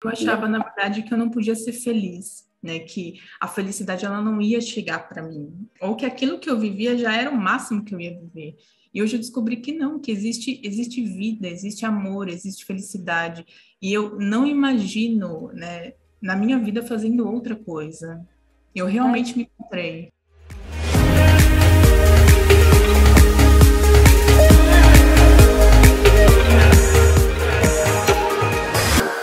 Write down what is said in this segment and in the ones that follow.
Eu achava, na verdade, que eu não podia ser feliz, né? Que a felicidade ela não ia chegar para mim, ou que aquilo que eu vivia já era o máximo que eu ia viver. E hoje eu descobri que não, que existe vida, existe amor, existe felicidade. E eu não imagino, né, na minha vida fazendo outra coisa. Eu realmente me encontrei.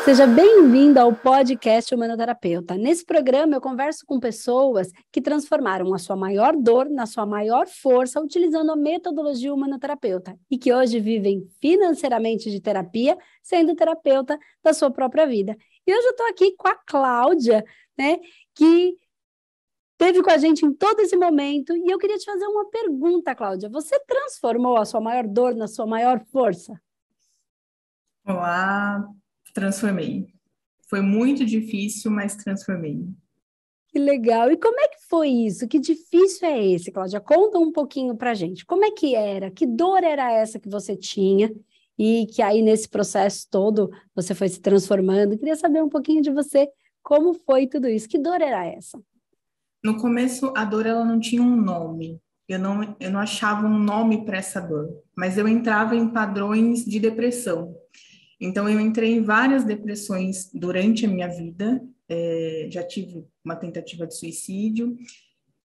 Seja bem-vindo ao podcast Humanoterapeuta. Nesse programa, eu converso com pessoas que transformaram a sua maior dor na sua maior força utilizando a metodologia humanoterapeuta e que hoje vivem financeiramente de terapia, sendo terapeuta da sua própria vida. E hoje eu estou aqui com a Cláudia, né, que esteve com a gente em todo esse momento e eu queria te fazer uma pergunta, Cláudia. Você transformou a sua maior dor na sua maior força? Olá, transformei. Foi muito difícil, mas transformei. Que legal. E como é que foi isso? Que difícil é esse, Cláudia? Conta um pouquinho pra gente. Como é que era? Que dor era essa que você tinha? E que aí, nesse processo todo, você foi se transformando. Queria saber um pouquinho de você. Como foi tudo isso? Que dor era essa? No começo, a dor ela não tinha um nome. Eu não achava um nome para essa dor, mas eu entrava em padrões de depressão. Então, eu entrei em várias depressões durante a minha vida. Já tive uma tentativa de suicídio.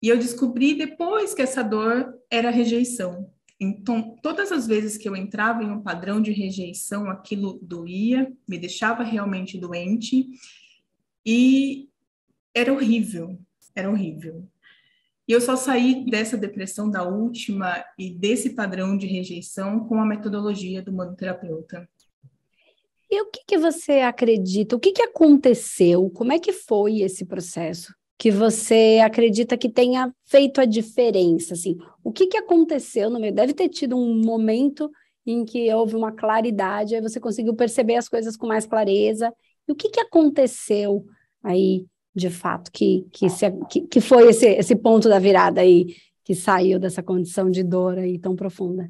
E eu descobri depois que essa dor era rejeição. Então, todas as vezes que eu entrava em um padrão de rejeição, aquilo doía, me deixava realmente doente. E era horrível, era horrível. E eu só saí dessa depressão da última e desse padrão de rejeição com a metodologia do manoterapeuta. E o que que você acredita? O que que aconteceu? Como é que foi esse processo? Que você acredita que tenha feito a diferença, assim? O que que aconteceu no meio? Deve ter tido um momento em que houve uma claridade, aí você conseguiu perceber as coisas com mais clareza. E o que que aconteceu aí, de fato, que foi esse ponto da virada aí, que saiu dessa condição de dor aí tão profunda?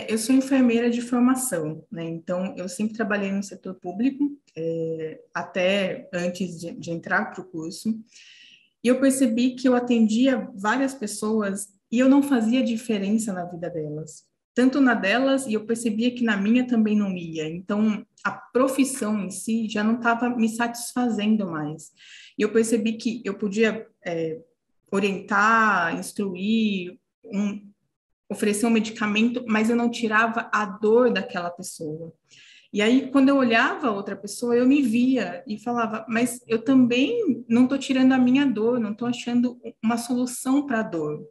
Eu sou enfermeira de formação, né? Então, eu sempre trabalhei no setor público, até antes de entrar para o curso. E eu percebi que eu atendia várias pessoas e eu não fazia diferença na vida delas. Tanto na delas, e eu percebia que na minha também não ia. Então, a profissão em si já não estava me satisfazendo mais. E eu percebi que eu podia orientar, instruir, oferecer um medicamento, mas eu não tirava a dor daquela pessoa. E aí, quando eu olhava a outra pessoa, eu me via e falava, mas eu também não estou tirando a minha dor, não estou achando uma solução para a dor.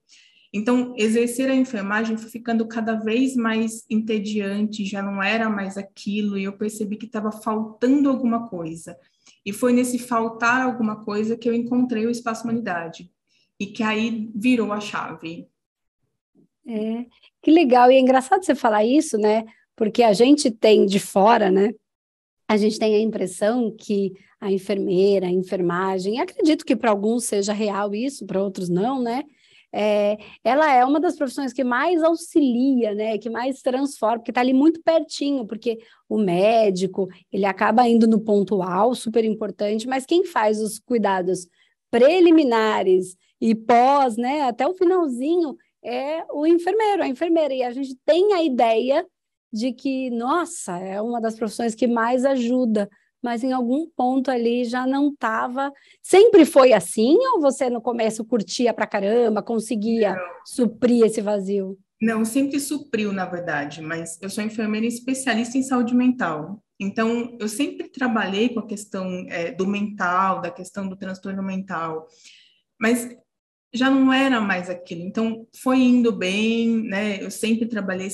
Então, exercer a enfermagem foi ficando cada vez mais entediante, já não era mais aquilo, e eu percebi que estava faltando alguma coisa. E foi nesse faltar alguma coisa que eu encontrei o Espaço Humanidade, e que aí virou a chave. É, que legal. E é engraçado você falar isso, né? Porque a gente tem de fora, né? A gente tem a impressão que a enfermeira, a enfermagem, acredito que para alguns seja real isso, para outros não, né? Ela é uma das profissões que mais auxilia, né? Que mais transforma, porque está ali muito pertinho, porque o médico, ele acaba indo no pontual, super importante, mas quem faz os cuidados preliminares e pós, né? Até o finalzinho é o enfermeiro, a enfermeira. E a gente tem a ideia de que, nossa, é uma das profissões que mais ajuda, mas em algum ponto ali já não estava. Sempre foi assim, ou você no começo curtia pra caramba, conseguia suprir esse vazio? Não, sempre supriu, na verdade, mas eu sou enfermeira especialista em saúde mental. Então, eu sempre trabalhei com a questão do mental, da questão do transtorno mental, mas já não era mais aquilo. Então, foi indo bem, né? Eu sempre trabalhei,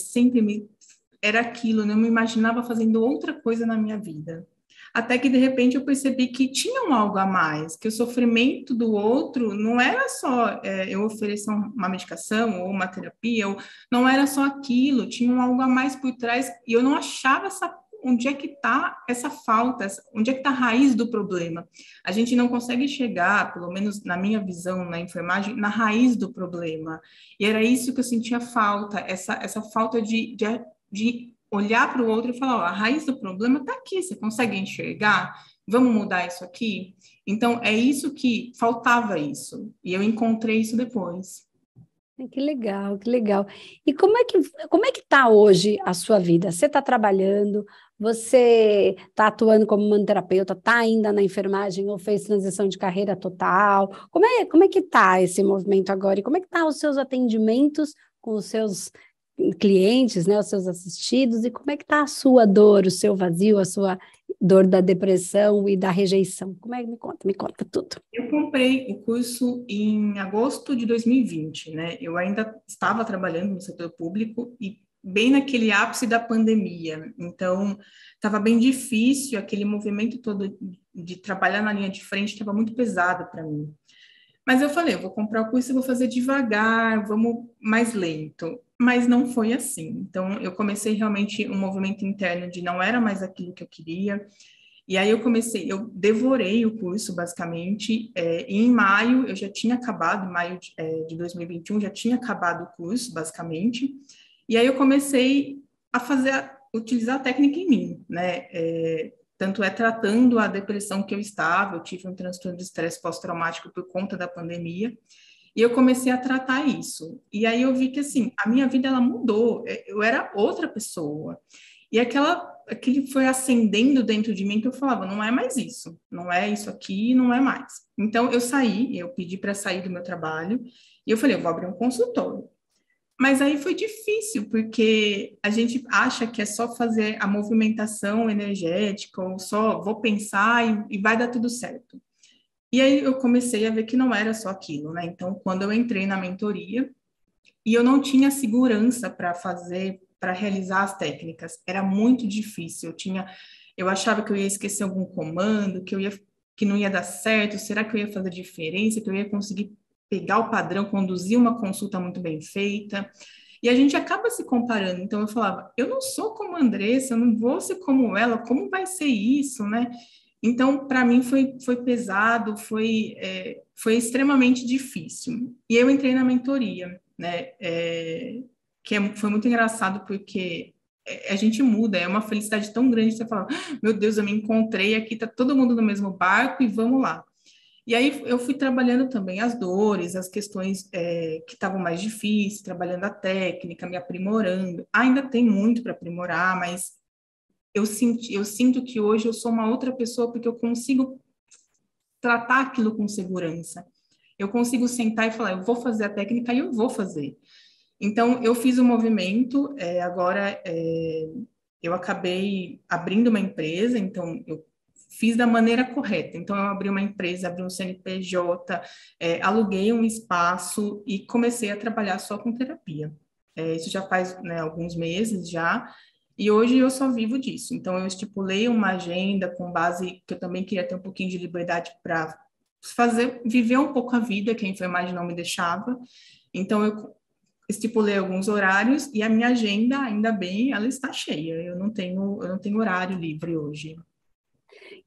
era aquilo, não me imaginava fazendo outra coisa na minha vida. Até que de repente eu percebi que tinha um algo a mais, que o sofrimento do outro não era só eu oferecer uma medicação ou uma terapia, ou, não era só aquilo, tinha um algo a mais por trás e eu não achava onde é que está essa falta, onde é que está a raiz do problema. A gente não consegue chegar, pelo menos na minha visão na enfermagem, na raiz do problema. E era isso que eu sentia falta, essa falta de olhar para o outro e falar, ó, a raiz do problema está aqui, você consegue enxergar? vamos mudar isso aqui? Então, é isso que faltava isso. E eu encontrei isso depois. Que legal, que legal. E como é que tá hoje a sua vida? Você está trabalhando, você está atuando como manoterapeuta, está ainda na enfermagem ou fez transição de carreira total? Como é que tá esse movimento agora? E como é que tá os seus atendimentos com os seus clientes, né, os seus assistidos? E como é que tá a sua dor, o seu vazio, a sua dor da depressão e da rejeição? Como é que me conta tudo. Eu comprei o curso em agosto de 2020, né? Eu ainda estava trabalhando no setor público e bem naquele ápice da pandemia. Então, estava bem difícil, aquele movimento todo de trabalhar na linha de frente estava muito pesado para mim. Mas eu falei, eu vou comprar o curso e vou fazer devagar, vamos mais lento. Mas não foi assim. Então, eu comecei realmente um movimento interno de não era mais aquilo que eu queria. E aí eu devorei o curso, basicamente, e em maio, eu já tinha acabado, em maio de 2021, já tinha acabado o curso, basicamente, e aí eu comecei utilizar a técnica em mim, né, tanto é tratando a depressão que eu estava, eu tive um transtorno de estresse pós-traumático por conta da pandemia, e eu comecei a tratar isso, e aí eu vi que, assim, a minha vida, ela mudou, eu era outra pessoa, e aquele foi acendendo dentro de mim que eu falava, não é mais isso, não é isso aqui, não é mais. Então, eu pedi para sair do meu trabalho, e eu falei, eu vou abrir um consultório. Mas aí foi difícil, porque a gente acha que é só fazer a movimentação energética, ou só vou pensar e vai dar tudo certo. E aí eu comecei a ver que não era só aquilo, né? Então, quando eu entrei na mentoria, e eu não tinha segurança para realizar as técnicas. Era muito difícil. Eu achava que eu ia esquecer algum comando, que não ia dar certo. Será que eu ia fazer diferença? Que eu ia conseguir pegar o padrão, conduzir uma consulta muito bem feita? E a gente acaba se comparando. Então eu falava, eu não sou como a Andressa, eu não vou ser como ela. Como vai ser isso, né? Então, para mim foi pesado, foi extremamente difícil. E eu entrei na mentoria, né? Foi muito engraçado porque a gente muda, é uma felicidade tão grande você falar, meu Deus, eu me encontrei aqui, tá todo mundo no mesmo barco e vamos lá. E aí eu fui trabalhando também as dores, as questões que estavam mais difíceis, trabalhando a técnica, me aprimorando. Ainda tem muito para aprimorar, mas eu sinto que hoje eu sou uma outra pessoa porque eu consigo tratar aquilo com segurança. Eu consigo sentar e falar, eu vou fazer a técnica e eu vou fazer. Então, eu fiz o movimento, eu acabei abrindo uma empresa, então eu fiz da maneira correta. Então, eu abri uma empresa, abri um CNPJ, aluguei um espaço e comecei a trabalhar só com terapia. Isso já faz, né, alguns meses já, e hoje eu só vivo disso. Então, eu estipulei uma agenda com base que eu também queria ter um pouquinho de liberdade para viver um pouco a vida que a enfermagem não me deixava. Então, eu estipulei alguns horários e a minha agenda, ainda bem, ela está cheia. Eu não tenho horário livre hoje.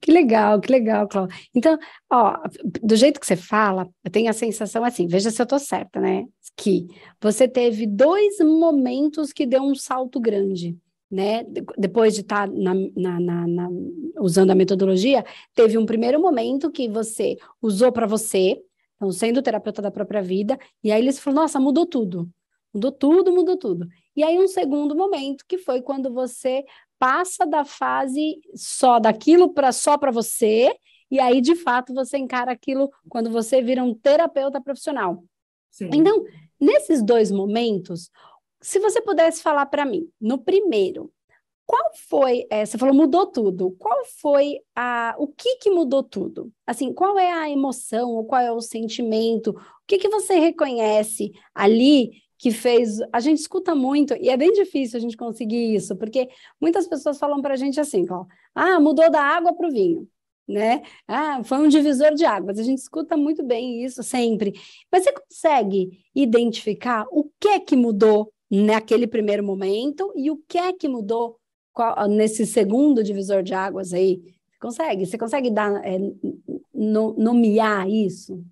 Que legal, Cláudia. Então, ó, do jeito que você fala, eu tenho a sensação assim, veja se eu tô certa, né? Que você teve dois momentos que deu um salto grande, né? Depois de estar usando a metodologia, teve um primeiro momento que você usou para você, então, sendo terapeuta da própria vida, e aí eles falaram, nossa, mudou tudo. Mudou tudo, mudou tudo. E aí um segundo momento, que foi quando você passa da fase só daquilo só para você, e aí, de fato, você encara aquilo quando você vira um terapeuta profissional. Sim. Então, nesses dois momentos, se você pudesse falar para mim, no primeiro, qual foi, você falou mudou tudo, qual foi o que mudou tudo? Assim, qual é a emoção, ou qual é o sentimento, o que você reconhece ali que fez, a gente escuta muito, e é bem difícil a gente conseguir isso, porque muitas pessoas falam para a gente assim, ó, mudou da água para o vinho, né? Foi um divisor de águas, a gente escuta muito bem isso sempre, mas você consegue identificar o que é que mudou naquele primeiro momento e o que é que mudou nesse segundo divisor de águas aí? Você consegue nomear isso?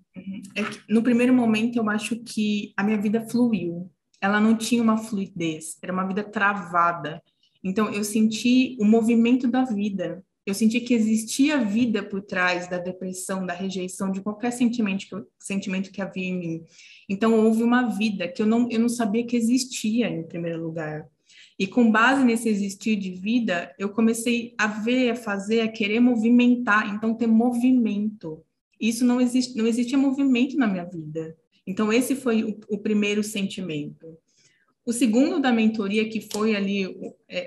No primeiro momento, eu acho que a minha vida fluiu. Ela não tinha uma fluidez, era uma vida travada. Então, eu senti o movimento da vida. Eu senti que existia vida por trás da depressão, da rejeição, de qualquer sentimento que havia em mim. Então, houve uma vida que eu não sabia que existia, em primeiro lugar. E com base nesse existir de vida, eu comecei a ver, a fazer, a querer movimentar, então ter movimento. Isso não existia movimento na minha vida. Então, esse foi o primeiro sentimento. O segundo da mentoria, que foi ali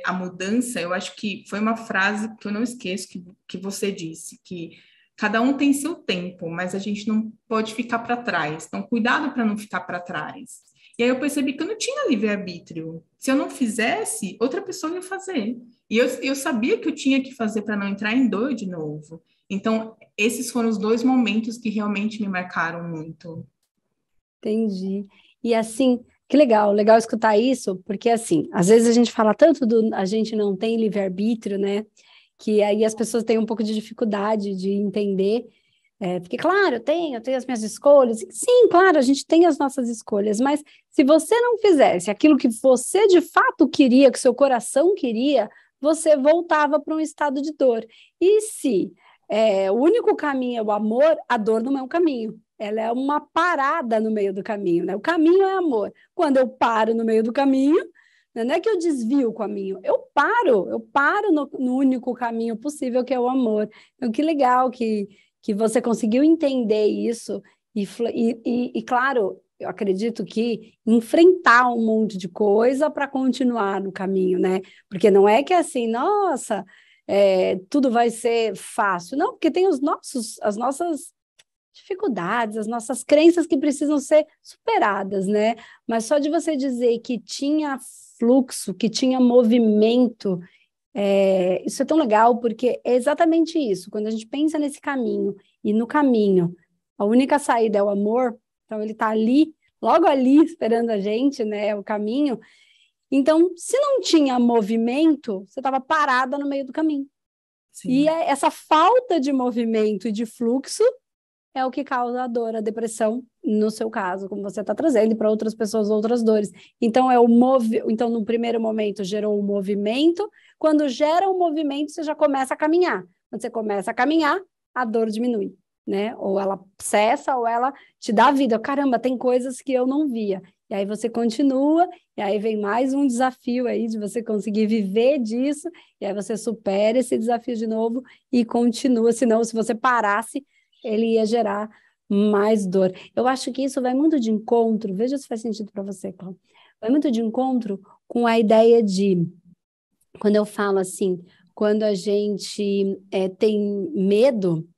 a mudança, eu acho que foi uma frase que eu não esqueço, que você disse, que cada um tem seu tempo, mas a gente não pode ficar para trás. Então, cuidado para não ficar para trás. E aí eu percebi que eu não tinha livre-arbítrio. Se eu não fizesse, outra pessoa ia fazer. E eu sabia que eu tinha que fazer para não entrar em dor de novo. Então, esses foram os dois momentos que realmente me marcaram muito. Entendi. E assim, que legal, legal escutar isso, porque assim, às vezes a gente fala tanto a gente não tem livre-arbítrio, né? Que aí as pessoas têm um pouco de dificuldade de entender. Porque, claro, eu tenho as minhas escolhas. Sim, claro, a gente tem as nossas escolhas, mas se você não fizesse aquilo que você de fato queria, que seu coração queria, você voltava para um estado de dor. E se o único caminho é o amor, a dor não é um caminho. Ela é uma parada no meio do caminho, né? O caminho é amor. Quando eu paro no meio do caminho, não é que eu desvio o caminho, eu paro no único caminho possível, que é o amor. Então, que legal que você conseguiu entender isso e, claro, eu acredito que enfrentar um monte de coisa para continuar no caminho, né? Porque não é que assim, nossa, tudo vai ser fácil. Não, porque tem as nossas dificuldades, as nossas crenças que precisam ser superadas, né? Mas só de você dizer que tinha fluxo, que tinha movimento, isso é tão legal, porque é exatamente isso. Quando a gente pensa nesse caminho, e no caminho, a única saída é o amor, então ele está ali, logo ali, esperando a gente, né? O caminho. Então, se não tinha movimento, você estava parada no meio do caminho. Sim. E essa falta de movimento e de fluxo é o que causa a dor, a depressão, no seu caso, como você está trazendo, e para outras pessoas, outras dores. Então, então, no primeiro momento, gerou um movimento. Quando gera um movimento, você já começa a caminhar. Quando você começa a caminhar, a dor diminui, né? Ou ela cessa, ou ela te dá vida. Caramba, tem coisas que eu não via. E aí você continua, e aí vem mais um desafio aí de você conseguir viver disso, e aí você supera esse desafio de novo e continua. Senão, se você parasse, ele ia gerar mais dor. Eu acho que isso vai muito de encontro, veja se faz sentido para você, Cláudia. Vai muito de encontro com a ideia de, quando eu falo assim, quando a gente tem medo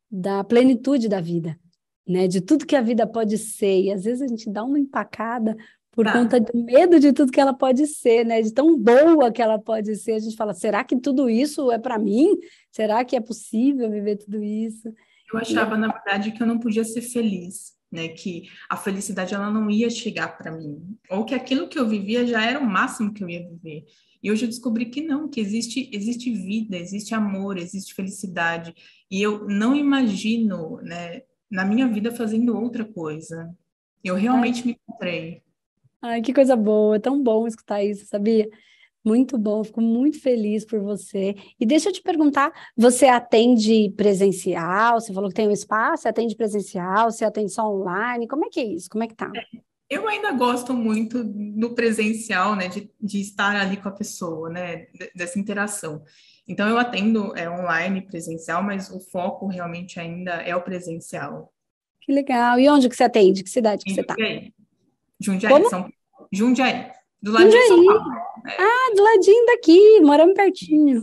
da plenitude da vida, né? De tudo que a vida pode ser, e às vezes a gente dá uma empacada por conta do medo de tudo que ela pode ser, né? De tão boa que ela pode ser, a gente fala, será que tudo isso é para mim? Será que é possível viver tudo isso? Eu achava, na verdade, que eu não podia ser feliz, né? Que a felicidade ela não ia chegar para mim, ou que aquilo que eu vivia já era o máximo que eu ia viver. E hoje eu descobri que não, que existe vida, existe amor, existe felicidade. E eu não imagino, né, na minha vida fazendo outra coisa. Eu Ai, realmente me encontrei. ai, que coisa boa, é tão bom escutar isso, sabia? Muito bom, fico muito feliz por você. E deixa eu te perguntar, você atende presencial? Você falou que tem um espaço, você atende presencial, você atende só online? Como é que é isso? Como é que tá? Eu ainda gosto muito do presencial, né, de estar ali com a pessoa, né, dessa interação. Então, eu atendo online, presencial, mas o foco realmente ainda é o presencial. Que legal. E onde que você atende? Que cidade que Em você tá? Jundiaí, Jundiaí, Como? São Jundiaí, do ladinho de São Jundiaí. Paulo. Ah, do ladinho daqui, moramos pertinho.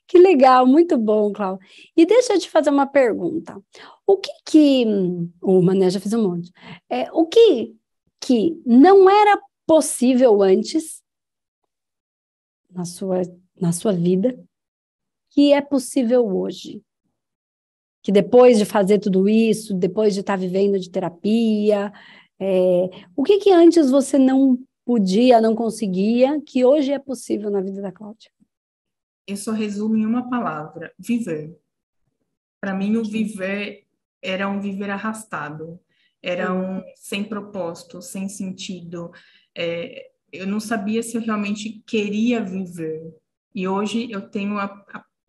Que legal, muito bom, Cláudio. E deixa eu te fazer uma pergunta. O que o Mané já fez um monte. O que não era possível antes na sua vida, que é possível hoje? Que depois de fazer tudo isso, depois de estar vivendo de terapia, o que antes você não podia, não conseguia, que hoje é possível na vida da Cláudia? Eu só resumo em uma palavra: viver. Para mim, o viver era um viver arrastado, era Hum. um sem propósito, sem sentido. Eu não sabia se eu realmente queria viver. E hoje eu tenho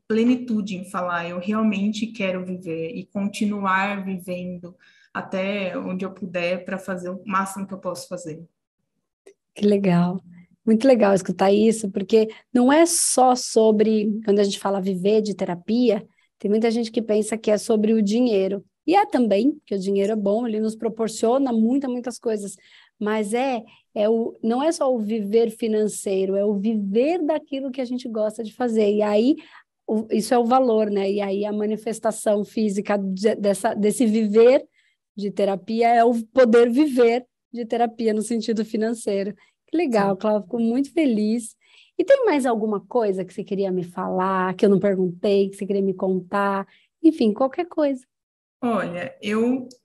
plenitude em falar, eu realmente quero viver e continuar vivendo até onde eu puder para fazer o máximo que eu posso fazer. Que legal. Muito legal escutar isso, porque não é só sobre, quando a gente fala viver de terapia, tem muita gente que pensa que é sobre o dinheiro. E é também, porque o dinheiro é bom, ele nos proporciona muitas coisas, mas não é só o viver financeiro, é o viver daquilo que a gente gosta de fazer. E aí, isso é o valor, né? E aí a manifestação física desse viver de terapia é o poder viver de terapia no sentido financeiro. Que legal, Sim. Cláudia, fico muito feliz. E tem mais alguma coisa que você queria me falar, que eu não perguntei, que você queria me contar? Enfim, qualquer coisa. Olha,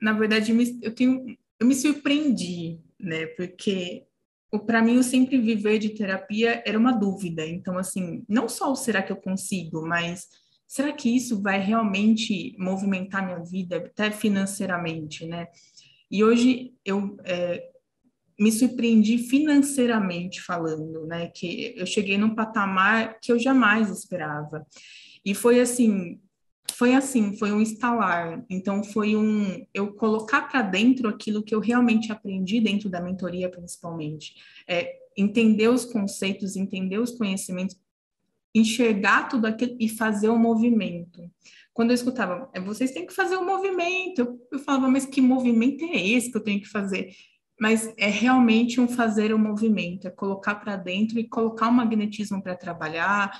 na verdade, eu me surpreendi, né? Porque para mim, eu sempre viver de terapia era uma dúvida. Então, assim, não só o será que eu consigo, mas será que isso vai realmente movimentar minha vida, até financeiramente, né? E hoje me surpreendi financeiramente falando, né? Que eu cheguei num patamar que eu jamais esperava. E foi um instalar. Então, eu colocar para dentro aquilo que eu realmente aprendi dentro da mentoria, principalmente. Entender os conceitos, entender os conhecimentos, enxergar tudo aquilo e fazer o movimento. Quando eu escutava, vocês têm que fazer o movimento, eu falava, mas que movimento é esse que eu tenho que fazer? Mas é realmente um fazer o movimento, é colocar para dentro e colocar o magnetismo para trabalhar,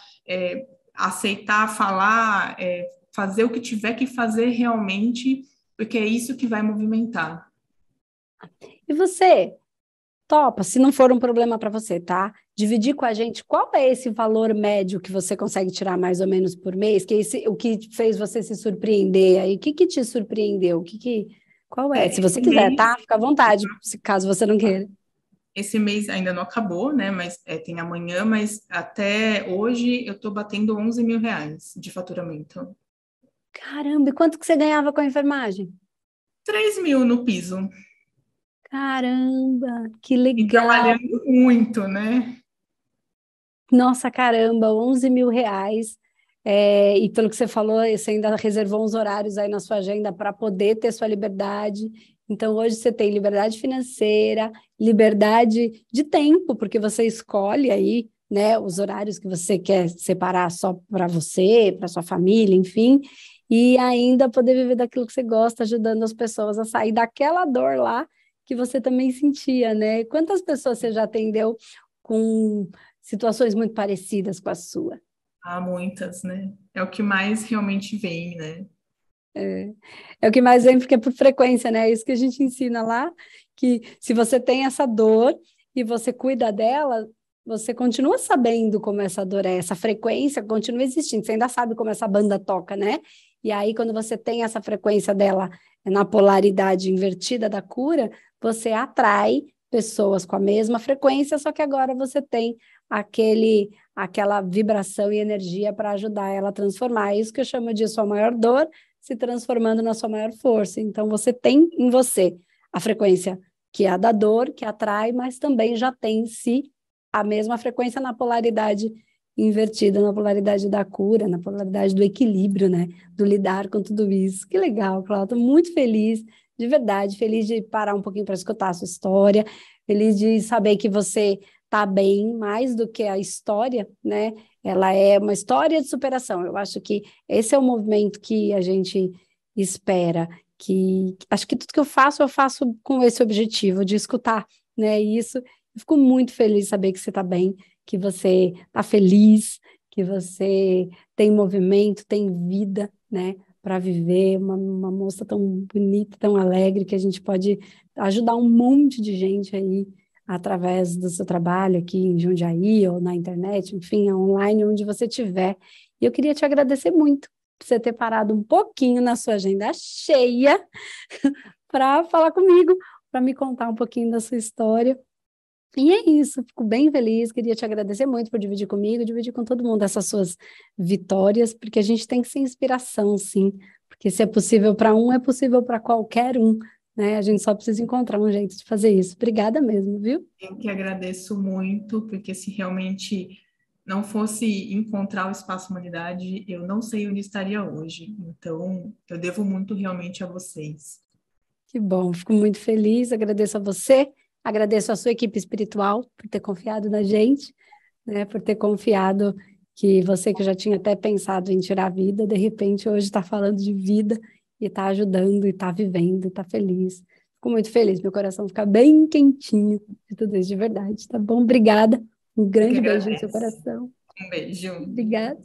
aceitar, falar, fazer o que tiver que fazer realmente, porque é isso que vai movimentar. E você, topa, se não for um problema para você, tá? Dividir com a gente qual é esse valor médio que você consegue tirar mais ou menos por mês, que é o que fez você se surpreender aí? O que te surpreendeu? Qual é? Se você quiser, tá? Fica à vontade, caso você não queira. Esse mês ainda não acabou, né? Mas tem amanhã, mas até hoje eu estou batendo 11 mil reais de faturamento. Caramba, e quanto que você ganhava com a enfermagem? 3 mil no piso. Caramba, que E legal! trabalhando muito, né? Nossa, caramba, 11 mil reais. E pelo que você falou, você ainda reservou uns horários aí na sua agenda para poder ter sua liberdade. Então, hoje você tem liberdade financeira, liberdade de tempo, porque você escolhe aí, né, os horários que você quer separar só para você, para sua família, enfim, e ainda poder viver daquilo que você gosta, ajudando as pessoas a sair daquela dor lá que você também sentia, né? Quantas pessoas você já atendeu com situações muito parecidas com a sua? Há muitas, né? É o que mais realmente vem, né? É o que mais vem, porque é por frequência, né? É isso que a gente ensina lá, que se você tem essa dor e você cuida dela, você continua sabendo como essa dor é, essa frequência continua existindo, você ainda sabe como essa banda toca, né? E aí, quando você tem essa frequência dela na polaridade invertida da cura, você atrai pessoas com a mesma frequência, só que agora você tem aquela vibração e energia para ajudar ela a transformar. É isso que eu chamo de sua maior dor se transformando na sua maior força. Então, você tem em você a frequência que é a da dor, que atrai, mas também já tem em si a mesma frequência na polaridade invertida, na polaridade da cura, na polaridade do equilíbrio, né? Do lidar com tudo isso. Que legal, Cláudia. Muito feliz, de verdade, feliz de parar um pouquinho para escutar a sua história, feliz de saber que você está bem, mais do que a história, né? Ela é uma história de superação. Eu acho que esse é o movimento que a gente espera, que acho que tudo que eu faço com esse objetivo de escutar, né? E isso, eu fico muito feliz de saber que você está bem, que você está feliz, que você tem movimento, tem vida, né? Para viver, uma moça tão bonita, tão alegre, que a gente pode ajudar um monte de gente aí através do seu trabalho aqui em Jundiaí ou na internet, enfim, online, onde você estiver. E eu queria te agradecer muito por você ter parado um pouquinho na sua agenda cheia para falar comigo, para me contar um pouquinho da sua história. E é isso, fico bem feliz, queria te agradecer muito por dividir comigo, dividir com todo mundo essas suas vitórias, porque a gente tem que ser inspiração, sim, porque se é possível para um, é possível para qualquer um, né? A gente só precisa encontrar um jeito de fazer isso. Obrigada mesmo, viu? Eu que agradeço muito, porque se realmente não fosse encontrar o Espaço Humanidade, eu não sei onde estaria hoje. Então, eu devo muito realmente a vocês. Que bom, fico muito feliz, agradeço a você, agradeço a sua equipe espiritual por ter confiado na gente, né, por ter confiado que você que já tinha até pensado em tirar a vida, de repente hoje está falando de vida e está ajudando, e está vivendo, está feliz. Fico muito feliz, meu coração fica bem quentinho de tudo isso, de verdade, tá bom? Obrigada, um Eu que grande beijo no seu agradeço. coração. Um beijo. Obrigada.